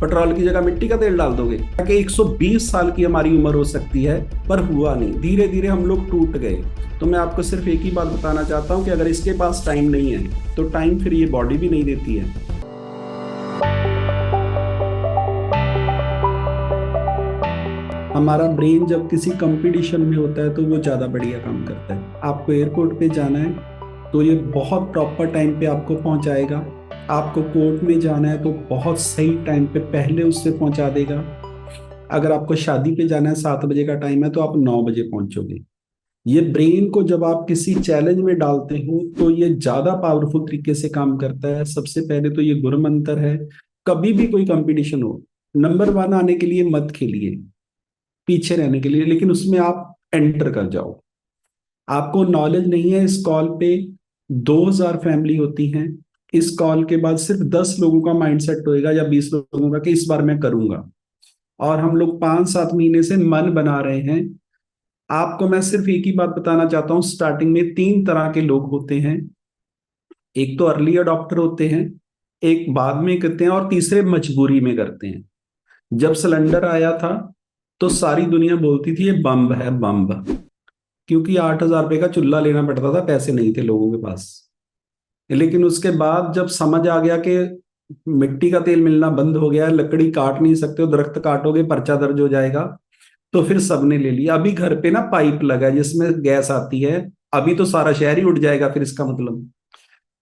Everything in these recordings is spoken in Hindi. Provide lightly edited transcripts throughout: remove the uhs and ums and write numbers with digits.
पेट्रोल की जगह मिट्टी का तेल डाल दोगे? कि 120 साल की हमारी उम्र हो सकती है, पर हुआ नहीं। धीरे धीरे हम लोग टूट गए। तो मैं आपको सिर्फ एक ही बात बताना चाहता हूं कि अगर इसके पास टाइम नहीं है तो टाइम फिर ये बॉडी भी नहीं देती है। हमारा ब्रेन जब किसी कंपटीशन में होता है तो वो ज्यादा बढ़िया काम करता है। आपको एयरपोर्ट पे जाना है तो ये बहुत प्रॉपर टाइम पे आपको पहुंचाएगा। आपको कोर्ट में जाना है तो बहुत सही टाइम पे पहले उससे पहुंचा देगा। अगर आपको शादी पे जाना है, 7 बजे का टाइम है, तो आप 9 बजे पहुंचोगे। ये ब्रेन को जब आप किसी चैलेंज में डालते हो तो ये ज्यादा पावरफुल तरीके से काम करता है। सबसे पहले तो ये गुरु मंत्र है। कभी भी कोई कंपटीशन हो, नंबर 1 आने के लिए मत खेलिए, पीछे रहने के लिए, लेकिन उसमें आप एंटर कर जाओ। आपको नॉलेज नहीं है, इस कॉल पे 2000 फैमिली होती हैं। इस कॉल के बाद सिर्फ 10 लोगों का माइंडसेट होएगा या 20 लोगों का कि इस बार मैं करूंगा। और हम लोग 5-7 महीने से मन बना रहे हैं। आपको मैं सिर्फ एक ही बात बताना चाहता हूँ, स्टार्टिंग में 3 तरह के लोग होते हैं। एक तो अर्ली अडॉप्टर होते हैं, एक बाद में करते हैं, और तीसरे मजबूरी में करते हैं। जब सिलेंडर आया था तो सारी दुनिया बोलती थी ये बम्ब है, बम्ब। क्योंकि 8,000 रुपए का चूल्हा लेना पड़ता था, पैसे नहीं थे लोगों के पास। लेकिन उसके बाद जब समझ आ गया कि मिट्टी का तेल मिलना बंद हो गया है, लकड़ी काट नहीं सकते हो, दरख्त काटोगे पर्चा दर्ज हो जाएगा, तो फिर सबने ले लिया। अभी घर पे ना पाइप लगा है जिसमें गैस आती है। अभी तो सारा शहर ही उठ जाएगा फिर, इसका मतलब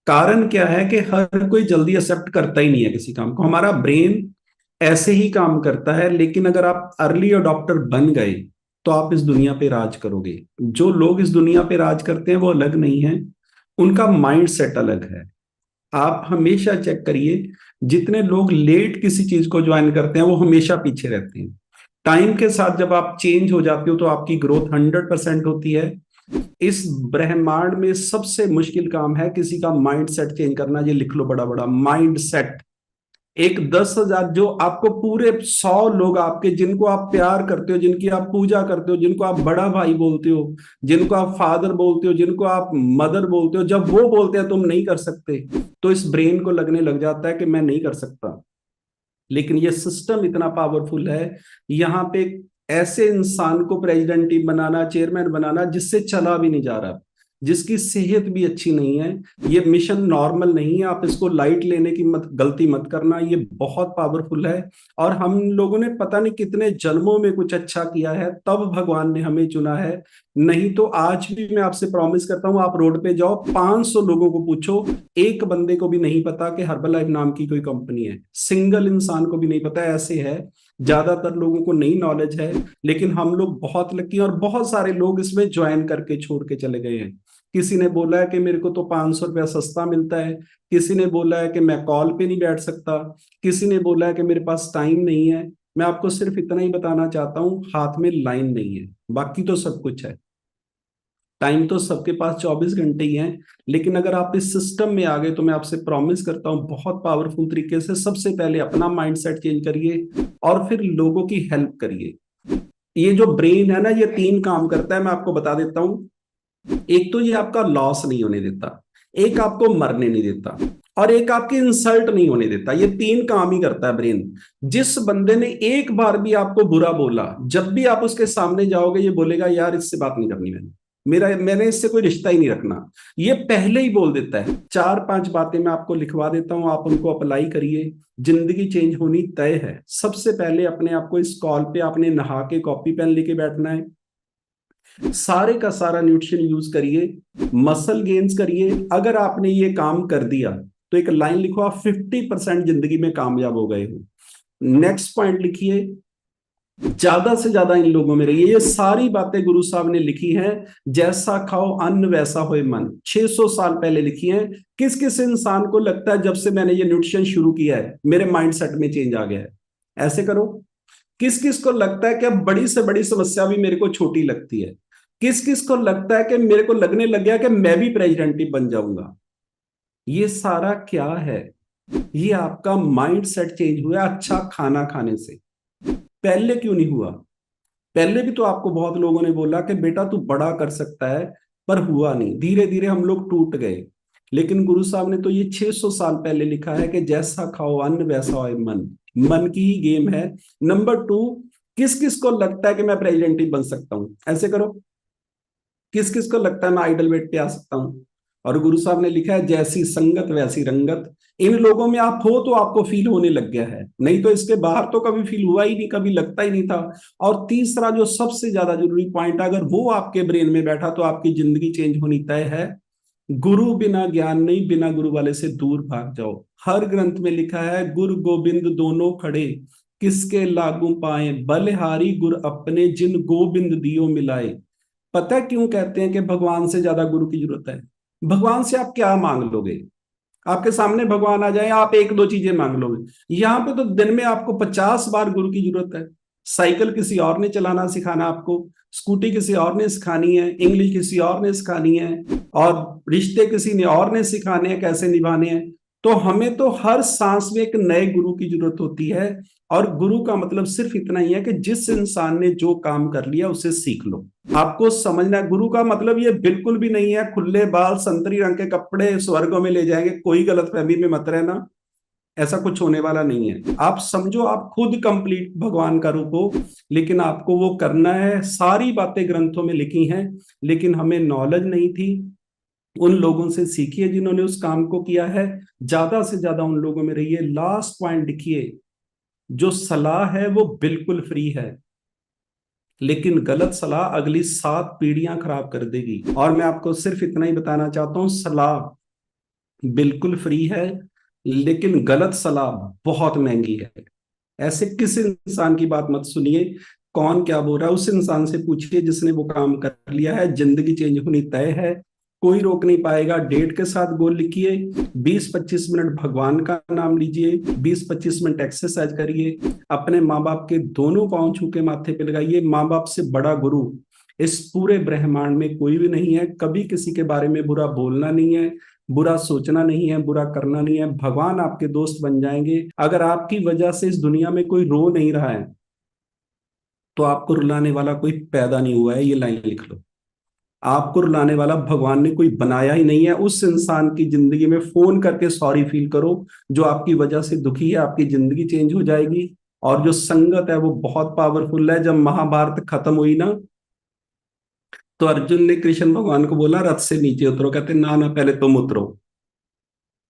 कारण क्या है कि हर कोई जल्दी एक्सेप्ट करता ही नहीं है किसी काम को। हमारा ब्रेन ऐसे ही काम करता है। लेकिन अगर आप अर्ली अडॉप्टर बन गए तो आप इस दुनिया पे राज करोगे। जो लोग इस दुनिया पे राज करते हैं वो अलग नहीं है, उनका माइंड सेट अलग है। आप हमेशा चेक करिए, जितने लोग लेट किसी चीज को ज्वाइन करते हैं वो हमेशा पीछे रहते हैं। टाइम के साथ जब आप चेंज हो जाते हो तो आपकी ग्रोथ 100% होती है। इस ब्रह्मांड में सबसे मुश्किल काम है किसी का माइंड सेट चेंज करना। ये लिख लो बड़ा बड़ा, माइंड सेट। एक 10,000 जो आपको पूरे 100 लोग आपके, जिनको आप प्यार करते हो, जिनकी आप पूजा करते हो, जिनको आप बड़ा भाई बोलते हो, जिनको आप फादर बोलते हो, जिनको आप मदर बोलते हो, जब वो बोलते हैं तुम नहीं कर सकते, तो इस ब्रेन को लगने लग जाता है कि मैं नहीं कर सकता। लेकिन ये सिस्टम इतना पावरफुल है, यहाँ पे ऐसे इंसान को प्रेसिडेंट बनाना, चेयरमैन बनाना जिससे चला भी नहीं जा रहा, जिसकी सेहत भी अच्छी नहीं है। ये मिशन नॉर्मल नहीं है, आप इसको लाइट लेने की मत, गलती मत करना। ये बहुत पावरफुल है। और हम लोगों ने पता नहीं कितने जन्मों में कुछ अच्छा किया है, तब भगवान ने हमें चुना है। नहीं तो आज भी मैं आपसे प्रॉमिस करता हूं, आप रोड पे जाओ, 500 लोगों को पूछो, एक बंदे को भी नहीं पता कि हर्बल नाम की कोई कंपनी है। सिंगल इंसान को भी नहीं पता, ऐसे है। ज्यादातर लोगों को नहीं नॉलेज है। लेकिन हम लोग बहुत लकी हैं, और बहुत सारे लोग इसमें ज्वाइन करके छोड़ के चले गए हैं। किसी ने बोला है कि मेरे को तो 500 रुपया सस्ता मिलता है। किसी ने बोला है कि मैं कॉल पे नहीं बैठ सकता। किसी ने बोला है कि मेरे पास टाइम नहीं है। मैं आपको सिर्फ इतना ही बताना चाहता हूँ, हाथ में लाइन नहीं है, बाकी तो सब कुछ है। टाइम तो सबके पास 24 घंटे ही है। लेकिन अगर आप इस सिस्टम में आ गए तो मैं आपसे प्रॉमिस करता हूँ, बहुत पावरफुल तरीके से सबसे पहले अपना माइंडसेट चेंज करिए और फिर लोगों की हेल्प करिए। ये जो ब्रेन है ना, ये 3 काम करता है, मैं आपको बता देता हूँ। एक तो ये आपका लॉस नहीं होने देता, एक आपको मरने नहीं देता, और एक आपकी इंसल्ट नहीं होने देता। ये 3 काम ही करता है ब्रेन। जिस बंदे ने एक बार भी आपको बुरा बोला, जब भी आप उसके सामने जाओगे ये बोलेगा यार इससे बात नहीं करनी, मैंने इससे कोई रिश्ता ही नहीं रखना। ये पहले ही बोल देता है। 4-5 बातें मैं आपको लिखवा देता हूं, आप उनको अप्लाई करिए। जिंदगी चेंज होनी तय है। सबसे पहले अपने आप को इस कॉल पे आपने नहा के कॉपी पेन लेके बैठना है। सारे का सारा न्यूट्रिशन यूज करिए, मसल गेन्स करिए। अगर आपने ये काम कर दिया तो एक लाइन लिखो, आप 50% जिंदगी में कामयाब हो गए हो। नेक्स्ट पॉइंट लिखिए, ज्यादा से ज्यादा इन लोगों में रहिए। ये सारी बातें गुरु साहब ने लिखी हैं। जैसा खाओ अन्न वैसा होए मन, 600 साल पहले लिखी हैं। किस किस इंसान को लगता है जब से मैंने ये न्यूट्रिशन शुरू किया है मेरे माइंडसेट में चेंज आ गया है? ऐसे करो। किस किस को लगता है कि अब बड़ी से बड़ी समस्या भी मेरे को छोटी लगती है? किस किस को लगता है कि मेरे को लगने लग गया कि मैं भी प्रेसिडेंट ही बन जाऊंगा? ये सारा क्या है? ये आपका माइंड सेट चेंज हुआ अच्छा खाना खाने से। पहले क्यों नहीं हुआ? पहले भी तो आपको बहुत लोगों ने बोला कि बेटा तू बड़ा कर सकता है, पर हुआ नहीं। धीरे धीरे हम लोग टूट गए। लेकिन गुरु साहब ने तो ये 600 साल पहले लिखा है कि जैसा खाओ अन्न वैसा होए मन। मन की ही गेम है। नंबर 2, किस किस को लगता है कि मैं प्रेसिडेंट ही बन सकता हूं? ऐसे करो, किस किस को लगता है मैं आइडल वेट पे आ सकता हूं? और गुरु साहब ने लिखा है जैसी संगत वैसी रंगत। इन लोगों में आप हो तो आपको फील होने लग गया है, नहीं तो इसके बाहर तो कभी फील हुआ ही नहीं, कभी लगता ही नहीं था। और तीसरा जो सबसे ज्यादा जरूरी पॉइंट, अगर वो आपके ब्रेन में बैठा तो आपकी जिंदगी चेंज होनी तय है। गुरु बिना ज्ञान नहीं, बिना गुरु वाले से दूर भाग जाओ। हर ग्रंथ में लिखा है गुरु गोविंद दोनों खड़े, किसके लागू पाए बलिहारी गुर अपने, जिन गोविंद दियो मिलाए। पता है क्यों कहते हैं कि भगवान से ज्यादा गुरु की जरूरत है? भगवान से आप क्या मांग लोगे? आपके सामने भगवान आ जाए, आप एक दो चीजें मांग लोगे। यहाँ पे तो दिन में आपको 50 बार गुरु की जरूरत है। साइकिल किसी और ने चलाना सिखाना आपको, स्कूटी किसी और ने सिखानी है, इंग्लिश किसी और ने सिखानी है, और रिश्ते किसी ने और ने सिखाने हैं कैसे निभाने हैं। तो हमें तो हर सांस में एक नए गुरु की जरूरत होती है। और गुरु का मतलब सिर्फ इतना ही है कि जिस इंसान ने जो काम कर लिया उसे सीख लो। आपको समझना है, गुरु का मतलब ये बिल्कुल भी नहीं है खुले बाल संतरी रंग के कपड़े स्वर्गों में ले जाएंगे, कोई गलतफहमी में मत रहना, ऐसा कुछ होने वाला नहीं है। आप समझो आप खुद कंप्लीट भगवान का रूप हो, लेकिन आपको वो करना है। सारी बातें ग्रंथों में लिखी हैं, लेकिन हमें नॉलेज नहीं थी। उन लोगों से सीखिए जिन्होंने उस काम को किया है, ज्यादा से ज्यादा उन लोगों में रहिए। लास्ट पॉइंट लिखिए, जो सलाह है वो बिल्कुल फ्री है, लेकिन गलत सलाह अगली 7 पीढ़ियां खराब कर देगी। और मैं आपको सिर्फ इतना ही बताना चाहता हूं, सलाह बिल्कुल फ्री है, लेकिन गलत सलाह बहुत महंगी है। ऐसे किसी इंसान की बात मत सुनिए। कौन क्या बोल रहा है उस इंसान से पूछिए जिसने वो काम कर लिया है। जिंदगी चेंज होनी तय है, कोई रोक नहीं पाएगा। डेट के साथ गोल लिखिए, 20-25 मिनट भगवान का नाम लीजिए, 20-25 मिनट एक्सरसाइज करिए, अपने माँ बाप के दोनों पांव छू के माथे पे लगाइए। माँ बाप से बड़ा गुरु इस पूरे ब्रह्मांड में कोई भी नहीं है। कभी किसी के बारे में बुरा बोलना नहीं है, बुरा सोचना नहीं है, बुरा करना नहीं है। भगवान आपके दोस्त बन जाएंगे। अगर आपकी वजह से इस दुनिया में कोई रो नहीं रहा है तो आपको रुलाने वाला कोई पैदा नहीं हुआ है, ये लाइन लिख लो। आपको रुलाने वाला भगवान ने कोई बनाया ही नहीं है। उस इंसान की जिंदगी में फोन करके सॉरी फील करो जो आपकी वजह से दुखी है, आपकी जिंदगी चेंज हो जाएगी। और जो संगत है वो बहुत पावरफुल है। जब महाभारत खत्म हुई ना, तो अर्जुन ने कृष्ण भगवान को बोला रथ से नीचे उतरो, कहते ना ना पहले तुम उतरो।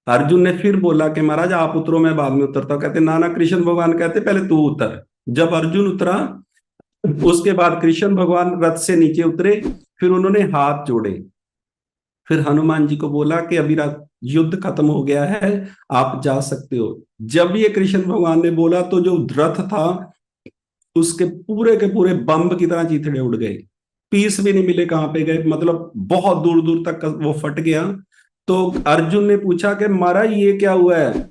अर्जुन ने फिर बोला कि महाराज आप उतरो मैं बाद में उतरता हूं, कहते ना ना कृष्ण भगवान कहते पहले तू उतर। जब अर्जुन उतरा उसके बाद कृष्ण भगवान रथ से नीचे उतरे, फिर उन्होंने हाथ जोड़े। फिर हनुमान जी को बोला कि अभी युद्ध खत्म हो गया है, आप जा सकते हो। जब ये कृष्ण भगवान ने बोला तो जो रथ था उसके पूरे के पूरे बम्ब की तरह चीथड़े उड़ गए, पीस भी नहीं मिले कहाँ पे गए, मतलब बहुत दूर दूर तक वो फट गया। तो अर्जुन ने पूछा कि महाराज ये क्या हुआ है?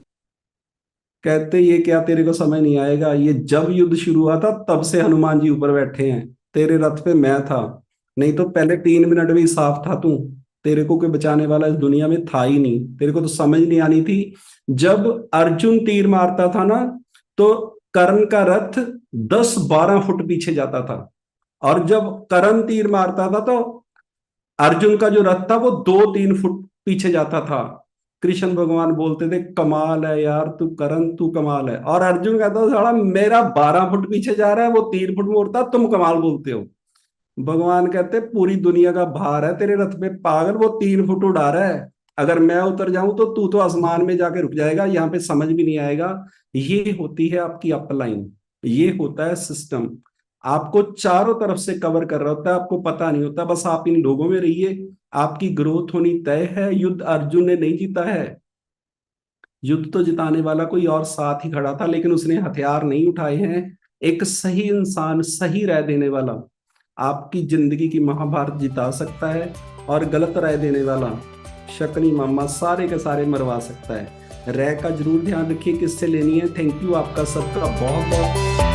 कहते ये क्या तेरे को समझ नहीं आएगा, ये जब युद्ध शुरू हुआ था तब से हनुमान जी ऊपर बैठे हैं, तेरे रथ पे मैं था, नहीं तो पहले 3 मिनट भी साफ था तू। तेरे को कोई बचाने वाला इस दुनिया में था ही नहीं, तेरे को तो समझ नहीं आनी थी। जब अर्जुन तीर मारता था ना तो कर्ण का रथ 10-12 फुट पीछे जाता था, और जब कर्ण तीर मारता था तो अर्जुन का जो रथ था वो 2-3 फुट पीछे जाता था। कृष्ण भगवान बोलते थे कमाल है यार तू करण, तू कमाल है। और अर्जुन कहता था साला मेरा 12 फुट पीछे जा रहा है, वो 3 फुट में उड़ता, तुम कमाल बोलते हो। भगवान कहते पूरी दुनिया का भार है तेरे रथ पे पागल, वो 3 फुट उड़ा रहा है। अगर मैं उतर जाऊं तो तू तो आसमान में जाके रुक जाएगा, यहाँ पे समझ भी नहीं आएगा। ये होती है आपकी अपलाइन, ये होता है सिस्टम। आपको चारों तरफ से कवर कर रहा होता है, आपको पता नहीं होता। बस आप इन लोगों में रहिए, आपकी ग्रोथ होनी तय है। युद्ध अर्जुन ने नहीं जीता है, युद्ध तो जिताने वाला कोई और साथ ही खड़ा था, लेकिन उसने हथियार नहीं उठाए हैं। एक सही इंसान, सही राय देने वाला आपकी जिंदगी की महाभारत जिता सकता है, और गलत राय देने वाला शकनी मामा सारे के सारे मरवा सकता है। राय का जरूर ध्यान रखिए किससे लेनी है। थैंक यू आपका सबका बहुत बहुत।